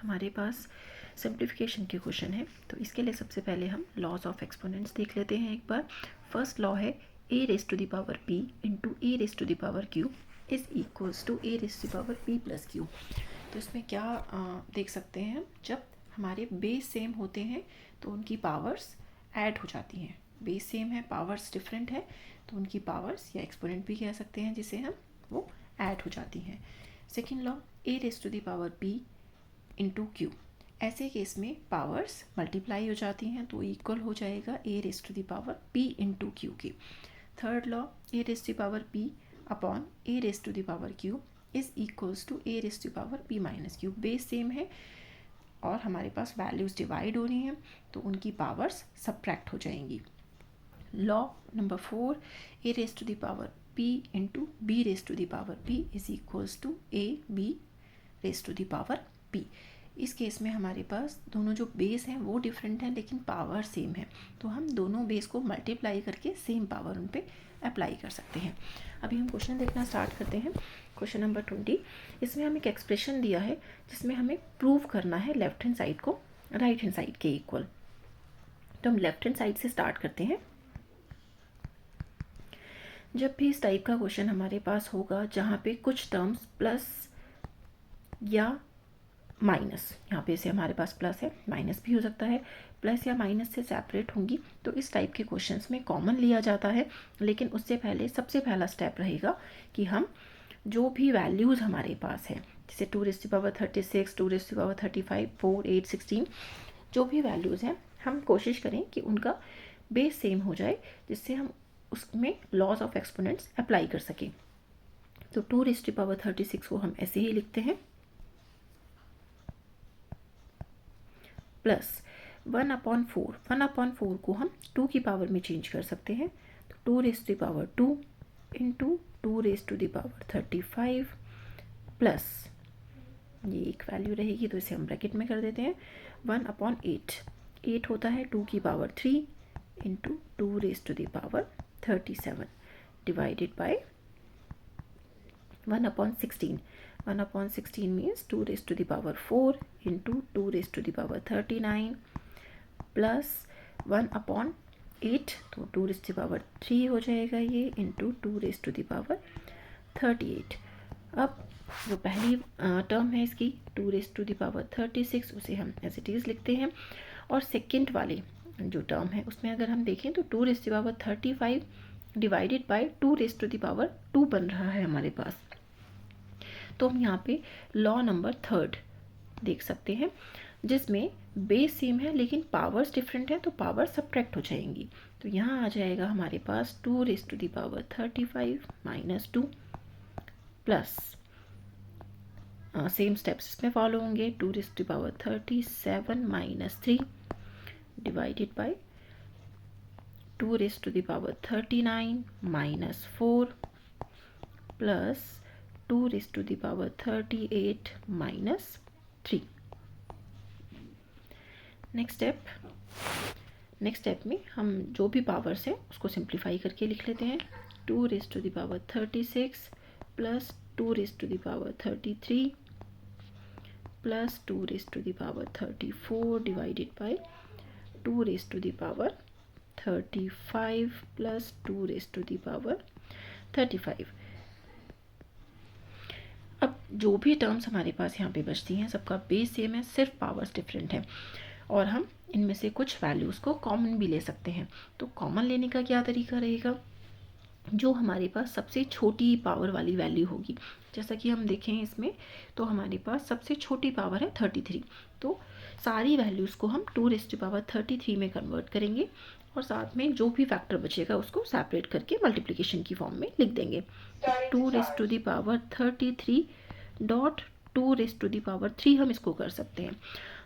हमारे पास सिंप्लीफिकेशन के क्वेश्चन है, तो इसके लिए सबसे पहले हम लॉज ऑफ एक्सपोनेंट्स देख लेते हैं एक बार। फर्स्ट लॉ है a raise to the power p into A raise to the power q is equals to a raise to the power p plus q। तो इसमें क्या देख सकते हैं हम, जब हमारे बेस सेम होते हैं तो उनकी पावर्स ऐड हो जाती हैं। बेस सेम है, पावर्स डिफरेंट है, तो उनकी पावर्स या एक्सपोनेंट भी कह सकते हैं जिसे हम, वो ऐड हो जाती हैं। Second law a raise to the power p into q, ऐसे केस में पावर्स मल्टीप्लाई हो जाती हैं तो इक्वल हो जाएगा a raise to the power p into q के। Third law a raise to the power p upon a raise to the power q is equals to a raise to the power p minus q. Base same है और हमारे पास values divide हो रही हैं तो उनकी powers subtract हो जाएंगी। Law number 4 a raise to the power p into b raise to the power p is equals to a b raise to the power p। इस केस में हमारे पास दोनों जो बेस हैं वो डिफरेंट हैं लेकिन पावर सेम है, तो हम दोनों बेस को मल्टीप्लाई करके सेम पावर उन पे अप्लाई कर सकते हैं। अभी हम क्वेश्चन देखना स्टार्ट करते हैं। क्वेश्चन नंबर 20, इसमें हमें एक एक्सप्रेशन दिया है जिसमें हमें प्रूव करना है लेफ्ट हैंड साइड को राइट हैंड साइड के इक्वल। तो हम लेफ्ट हैंड साइड से स्टार्ट करते हैं। जब भी इस टाइप का क्वेश्चन हमारे पास होगा जहाँ पे कुछ टर्म्स प्लस या माइनस, यहाँ पे से हमारे पास प्लस है, माइनस भी हो सकता है, प्लस या माइनस से सेपरेट होंगी, तो इस टाइप के क्वेश्चंस में कॉमन लिया जाता है। लेकिन उससे पहले सबसे पहला स्टेप रहेगा कि हम जो भी वैल्यूज़ हमारे पास है, जैसे 2 raise to power 36, 2 raise to power 35, 4, 8, 16, जो भी वैल्यूज़ हैं हम कोशिश करें कि उनका बेस सेम हो जाए, जिससे हम उसमें लॉज ऑफ एक्सपोनेंट्स अप्लाई कर सकें। तो 2 रेज़ टू पावर 36 को हम ऐसे ही लिखते हैं, प्लस 1/4। 1/4 को हम 2 की पावर में चेंज कर सकते हैं, तो 2 raise to power 2 into 2 raise to the power 35 plus ये एक वैल्यू रहेगी तो इसे हम ब्रैकेट में कर देते हैं 1/8। 8 होता है 2 की power 3 into 2 raise to the power 37 divided by 1/16। 1/16 means 2 raised to the power 4 into 2 raised to the power 39 plus 1/8, तो 2 raised to the power 3 हो जाएगा ये, into 2 raised to the power 38। अब जो पहली टर्म है इसकी 2 raised to the power 36, उसे हम एज इट इज़ लिखते हैं। और सेकेंड वाले जो टर्म है उसमें अगर हम देखें तो 2 raised to the power 35 divided by 2 raised to the power 2 बन रहा है हमारे पास। तो हम यहाँ पे लॉ नंबर 3 देख सकते हैं जिसमें बेस सेम है लेकिन पावर्स डिफरेंट है, तो पावर सब्ट्रैक्ट हो जाएंगी। तो यहाँ आ जाएगा हमारे पास 2 raise to the power 35 minus 2 plus same steps इसमें फॉलो होंगे, 2 raise to the power 37 minus 3 divided by 2 raise to the power 39 minus 4 plus 2 raise to the power 38 minus 3। Next step में हम जो भी पावर्स है उसको सिंप्लीफाई करके लिख लेते हैं। 2 raise to the power 36 plus 2 raise to the power 33 plus 2 raise to the power 34 divided by 2 raise to the power 35 plus 2 raise to the power 35। अब जो भी टर्म्स हमारे पास यहाँ पे बचती हैं सबका बेस सेम है, सिर्फ पावर्स डिफरेंट है और हम इनमें से कुछ वैल्यूज़ को कॉमन भी ले सकते हैं। तो कॉमन लेने का क्या तरीका रहेगा, जो हमारे पास सबसे छोटी पावर वाली वैल्यू होगी, जैसा कि हम देखें इसमें तो हमारे पास सबसे छोटी पावर है 33, तो सारी वैल्यूज़ को हम 2 रेज़ टू पावर 33 में कन्वर्ट करेंगे और साथ में जो भी फैक्टर बचेगा उसको सेपरेट करके मल्टीप्लिकेशन की फॉर्म में लिख देंगे। तो 2 raise to the power 33 dot 2 raise to the power 3 हम इसको कर सकते हैं।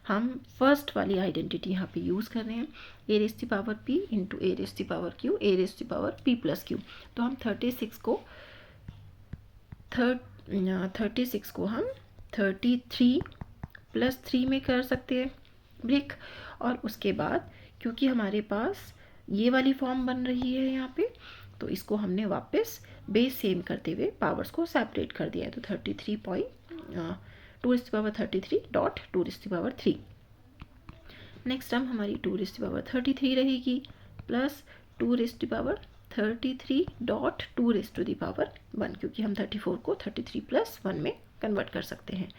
हम फर्स्ट वाली आइडेंटिटी यहाँ पे यूज़ कर रहे हैं, a raise to power p into a raise to power q, a raise to power p plus q। तो हम 36 को हम 33 प्लस 3 में कर सकते हैं ब्रेक, और उसके बाद क्योंकि हमारे पास ये वाली फॉर्म बन रही है यहाँ पे, तो इसको हमने वापस बेस सेम करते हुए पावर्स को सेपरेट कर दिया है। तो 2^33 नेक्स्ट टर्म हमारी 2^33 रहेगी प्लस 2^33.2^1 क्योंकि हम 34 को 33 + 1 में कन्वर्ट कर सकते हैं।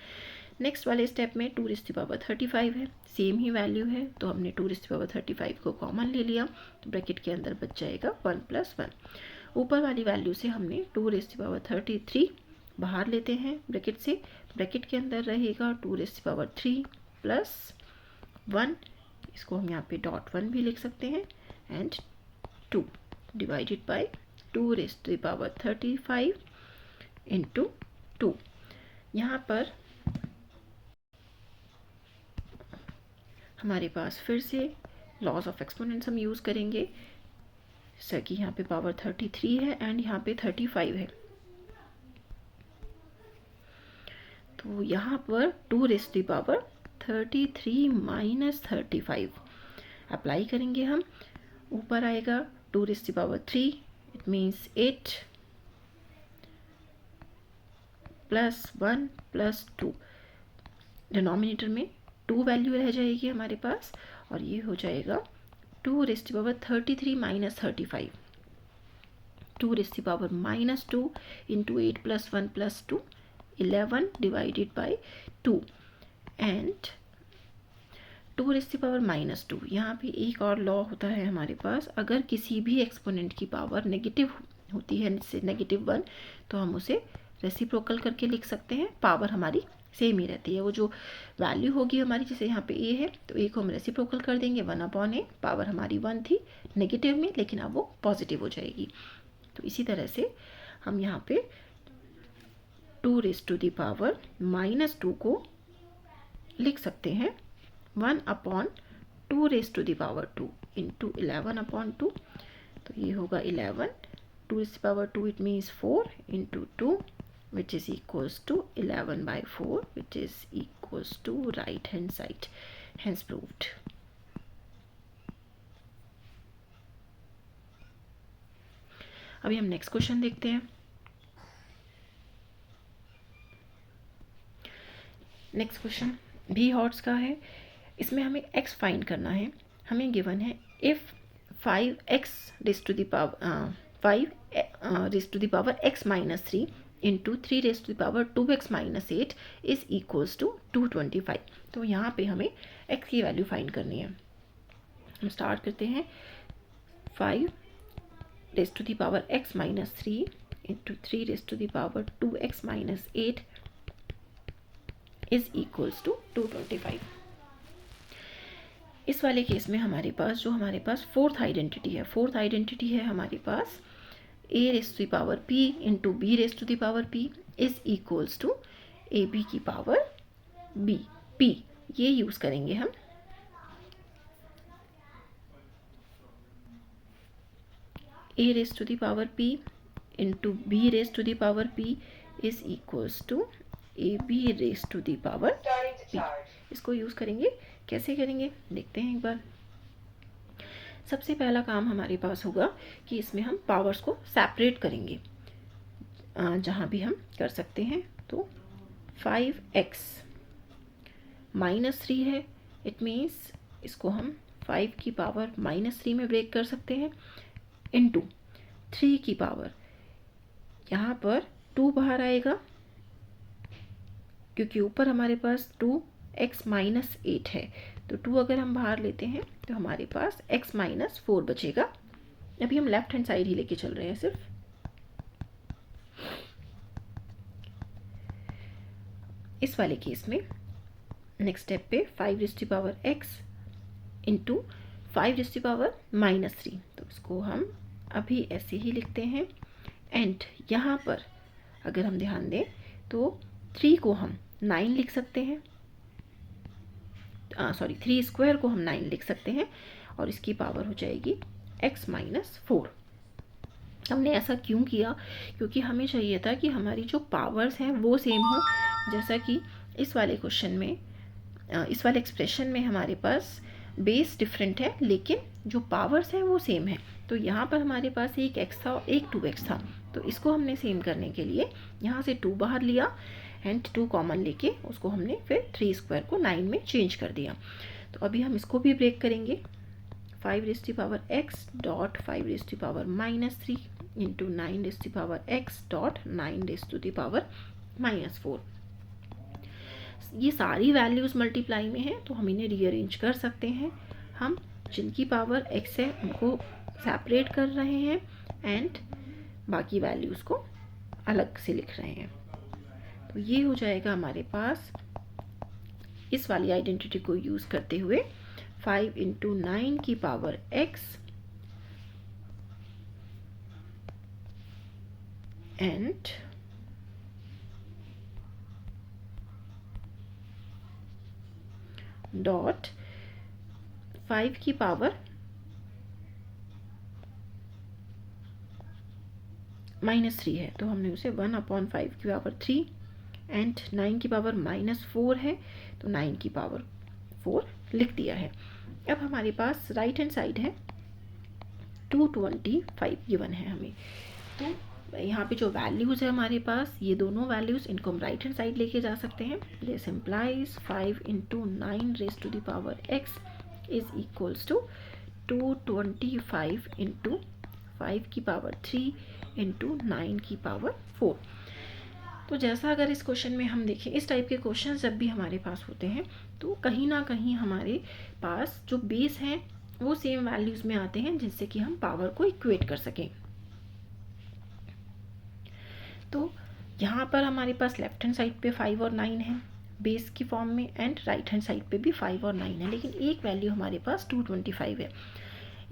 नेक्स्ट वाले स्टेप में 2^35 है, सेम ही वैल्यू है, तो हमने 2^35 को कॉमन ले लिया, तो ब्रैकेट के अंदर बच जाएगा 1 + 1। ऊपर वाली वैल्यू से हमने 2^33 बाहर लेते हैं ब्रैकेट से, ब्रैकेट के अंदर रहेगा 2^3 + 1, इसको हम यहाँ पे .1 भी लिख सकते हैं, एंड 2 डिवाइडेड बाय 2^35 × 2। यहाँ पर हमारे पास फिर से लॉज ऑफ एक्सपोनेंट्स हम यूज़ करेंगे, जैसा कि यहाँ पे पावर 33 है एंड यहाँ पे 35 है, तो यहाँ पर 2^33 - 35 अप्लाई करेंगे हम। ऊपर आएगा 2^3, इट मीन्स 8 + 1 + 2, डिनोमिनेटर में 2 वैल्यू रह जाएगी हमारे पास, और ये हो जाएगा 2^33 - 35, 2^-2 × 8 + 1 + 2, 11 डिवाइडेड बाय 2, एंड 2^-2। यहाँ पे एक और लॉ होता है हमारे पास, अगर किसी भी एक्सपोनेंट की पावर नेगेटिव होती है, जैसे -1, तो हम उसे रेसिप्रोकल करके लिख सकते हैं, पावर हमारी सेम ही रहती है। वो जो वैल्यू होगी हमारी, जैसे यहाँ पे a है, तो a को हम रेसिप्रोकल कर देंगे 1/a, पावर हमारी 1 थी नेगेटिव में, लेकिन अब वो पॉजिटिव हो जाएगी। तो इसी तरह से हम यहाँ पे 2^-2 को लिख सकते हैं 1/2^2 × 11/2, तो ये होगा 11, 2^2 it means 4 × 2, which is equals to 11/4, which is equals to right hand side, hence proved. अभी हम नेक्स्ट क्वेश्चन देखते हैं। नेक्स्ट क्वेश्चन भी हॉट्स का है, इसमें हमें x फाइंड करना है। हमें गिवन है if 5x raised to the power x - 3 × 3^2x - 8 is equals to 225। तो यहाँ पे हमें x की वैल्यू फाइंड करनी है। हम स्टार्ट करते हैं, 5 raised to the power x - 3 × 3^2x - 8 is equals to 225। इस वाले केस में हमारे पास फोर्थ आइडेंटिटी है हमारे पास a raised to the power p × b raised to the power p is equals to ab की पावर b, p ये use करेंगे हम। a raised to the power p × b raised to the power p is equals to ab raised to the power p। इसको use करेंगे, कैसे करेंगे देखते हैं एक बार। सबसे पहला काम हमारे पास होगा कि इसमें हम पावर्स को सेपरेट करेंगे, जहाँ भी हम कर सकते हैं। तो 5x - 3 है, इट मीन्स इसको हम 5 की पावर -3 में ब्रेक कर सकते हैं, इनटू 3 की पावर, यहाँ पर 2 बाहर आएगा क्योंकि ऊपर हमारे पास 2x - 8 है, तो 2 अगर हम बाहर लेते हैं तो हमारे पास x - 4 बचेगा। अभी हम लेफ्ट हैंड साइड ही लेके चल रहे हैं सिर्फ। इस वाले केस में नेक्स्ट स्टेप पे 5x × 5 तो इसको हम अभी ऐसे ही लिखते हैं, एंड यहाँ पर अगर हम ध्यान दें तो 3 को हम 9 लिख सकते हैं, 3 स्क्वायर को हम 9 लिख सकते हैं, और इसकी पावर हो जाएगी x - 4। हमने ऐसा क्यों किया, क्योंकि हमें चाहिए था कि हमारी जो पावर्स हैं वो सेम हो, जैसा कि इस वाले क्वेश्चन में, इस वाले एक्सप्रेशन में हमारे पास बेस डिफरेंट है लेकिन जो पावर्स हैं वो सेम है। तो यहाँ पर हमारे पास एक x था और एक 2x था, तो इसको हमने सेम करने के लिए यहाँ से 2 बाहर लिया, एंड 2 कॉमन लेके उसको हमने फिर 3 स्क्वायर को 9 में चेंज कर दिया। तो अभी हम इसको भी ब्रेक करेंगे। 5 raise to the power x dot 5 raise to the power -3 into 9 raise to the power x dot 9 raise to the power -4। ये सारी वैल्यूज़ मल्टीप्लाई में हैं तो हम इन्हें रीअरेंज कर सकते हैं। हम जिनकी पावर x है उनको सेपरेट कर रहे हैं एंड बाकी वैल्यूज़ को अलग से लिख रहे हैं। तो ये हो जाएगा हमारे पास इस वाली आइडेंटिटी को यूज़ करते हुए 5 इंटू 9 की पावर x एंड डॉट 5 की पावर -3 है तो हमने उसे 1/5 की पावर 3 एंड 9 की पावर -4 है तो 9 की पावर 4 लिख दिया है। अब हमारे पास राइट हैंड साइड है 225 गिवन है हमें। तो यहाँ पे जो वैल्यूज़ है हमारे पास ये दोनों वैल्यूज़ इनको हम राइट हैंड साइड लेके जा सकते हैं। This implies 5 into 9 raise to the power x is equals to 225 into 5 की पावर 3 इंटू 9 की पावर 4। तो जैसा अगर इस क्वेश्चन में हम देखें, इस टाइप के क्वेश्चन जब भी हमारे पास होते हैं तो कहीं ना कहीं हमारे पास जो बेस हैं वो सेम वैल्यूज़ में आते हैं जिससे कि हम पावर को इक्वेट कर सकें। तो यहाँ पर हमारे पास लेफ्ट हैंड साइड पे 5 और 9 है बेस की फॉर्म में एंड राइट हैंड साइड पे भी 5 और 9 है, लेकिन एक वैल्यू हमारे पास 225 है।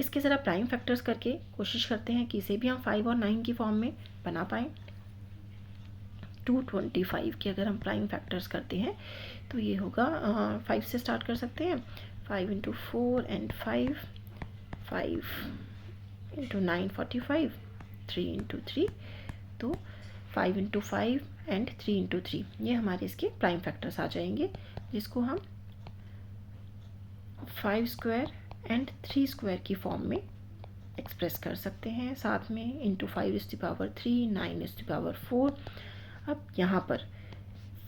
इसके ज़रा प्राइम फैक्टर्स करके कोशिश करते हैं कि इसे भी हम 5 और 9 की फॉर्म में बना पाएँ। 225 के अगर हम प्राइम फैक्टर्स करते हैं तो ये होगा 5 से स्टार्ट कर सकते हैं। 5 इंटू 4 एंड 5 इंटू 9 45, 3 इंटू 3 तो 5 इंटू 5 एंड 3 इंटू 3 ये हमारे इसके प्राइम फैक्टर्स आ जाएंगे, जिसको हम 5 स्क्वायर एंड 3 स्क्वायर की फॉर्म में एक्सप्रेस कर सकते हैं। साथ में into 5 is to power 3, 9 is to power 4। अब यहाँ पर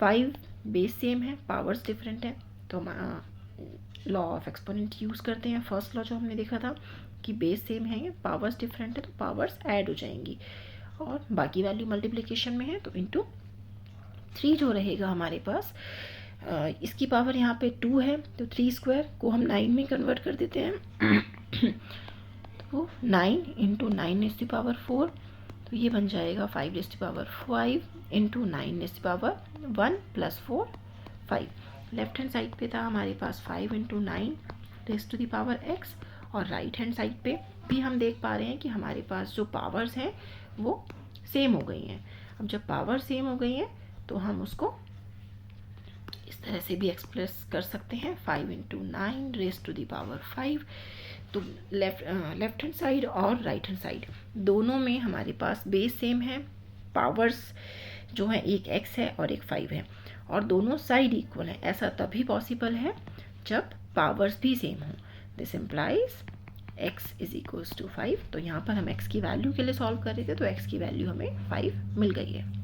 5 बेस सेम है, पावर्स डिफरेंट है, तो लॉ ऑफ एक्सपोनेंट यूज़ करते हैं। फर्स्ट लॉ जो हमने देखा था कि बेस सेम है, पावर्स डिफरेंट है तो पावर्स ऐड हो जाएंगी, और बाकी वैल्यू मल्टीप्लिकेशन में है तो इंटू 3 जो रहेगा हमारे पास। इसकी पावर यहाँ पे 2 है तो 3 स्क्वायर को हम 9 में कन्वर्ट कर देते हैं तो 9 इंटू 9 इज़ टू पावर 4, तो ये बन जाएगा 5 is to power 5 into 9 is to power 1 plus 4 5। Left hand side पे था हमारे पास 5 into 9 raise to the power x, और राइट हैंड साइड पे भी हम देख पा रहे हैं कि हमारे पास जो पावर्स हैं वो सेम हो गई हैं। अब जब पावर सेम हो गई हैं तो हम उसको इस तरह से भी एक्सप्रेस कर सकते हैं 5 into 9 raise to the power 5। तो लेफ्ट हैंड साइड और राइट हैंड साइड दोनों में हमारे पास बेस सेम है, पावर्स जो है एक x है और एक 5 है, और दोनों साइड इक्वल है। ऐसा तभी पॉसिबल है जब पावर्स भी सेम हो। This implies x is equals to 5। तो यहाँ पर हम x की वैल्यू के लिए सॉल्व कर रहे थे तो x की वैल्यू हमें 5 मिल गई है।